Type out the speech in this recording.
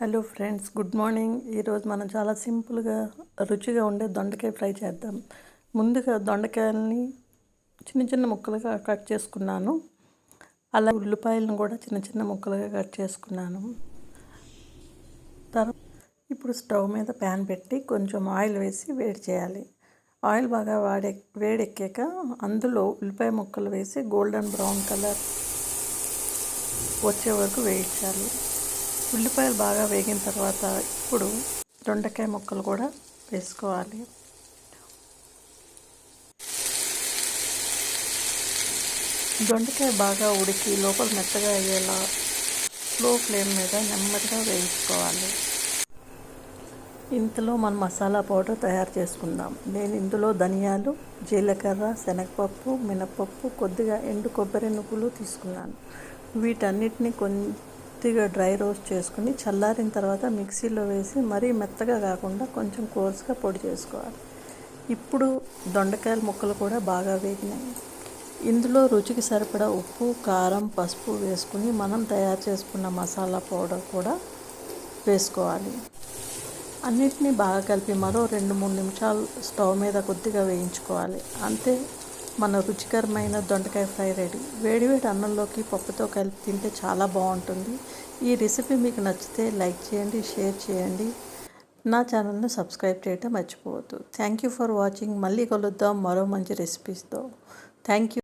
Hello friends, good morning. ఈరోజు మనం చాలా సింపుల్గా రుచిగా ఉండే దొండకాయ ఫ్రై చేద్దాం. ముందుగా దొండకాయలని చిన్న చిన్న ముక్కలుగా కట్ చేసుకున్నాను. అలా ఉల్లిపాయలను కూడా చిన్న చిన్న ముక్కలుగా కట్ చేసుకున్నాను. తర్వాత ఇప్పుడు స్టవ్ మీద ప్యాన్ పెట్టి కొంచెం ఆయిల్ వేసి వేడి చేయాలి. ఆయిల్ బాగా వేడెక్కాక అందులో ఉల్లిపాయ ముక్కలు వేసి గోల్డెన్ బ్రౌన్ కలర్ వచ్చే వరకు వేయించాలి. ఉల్లిపాయలు బాగా వేగిన తర్వాత ఇప్పుడు దొండకాయ ముక్కలు కూడా వేసుకోవాలి. దొండకాయ బాగా ఉడికి లోపల మెత్తగా అయ్యేలా స్లో ఫ్లేమ్ మీద నెమ్మదిగా వేయించుకోవాలి. ఇంతలో మనం మసాలా పౌడర్ తయారు చేసుకుందాం. నేను ఇందులో ధనియాలు, జీలకర్ర, శనగపప్పు, మినపప్పు, కొద్దిగా ఎండు కొబ్బరి నువ్వులు తీసుకున్నాను. వీటన్నిటిని కొద్దిగా డ్రై రోస్ట్ చేసుకుని చల్లారిన తర్వాత మిక్సీలో వేసి మరీ మెత్తగా కాకుండా కొంచెం కోర్స్గా పొడి చేసుకోవాలి. ఇప్పుడు దొండకాయల ముక్కలు కూడా బాగా వేగినాయి. ఇందులో రుచికి సరిపడా ఉప్పు, కారం, పసుపు వేసుకుని మనం తయారు చేసుకున్న మసాలా పౌడర్ కూడా వేసుకోవాలి. అన్నిటినీ బాగా కలిపి మరో 2-3 నిమిషాలు స్టవ్ మీద కొద్దిగా వేయించుకోవాలి. అంతే, మన రుచికరమైన దొండకాయ ఫ్రై రెడీ. వేడివేడి అన్నంలోకి పప్పుతో కలిపి తింటే చాలా బాగుంటుంది. ఈ రెసిపీ మీకు నచ్చితే లైక్ చేయండి, షేర్ చేయండి. నా ఛానల్ని సబ్స్క్రైబ్ చేయటం మర్చిపోవద్దు. Thank you for watching. మళ్ళీ కలుద్దాం మరో మంచి రెసిపీస్తో. Thank you.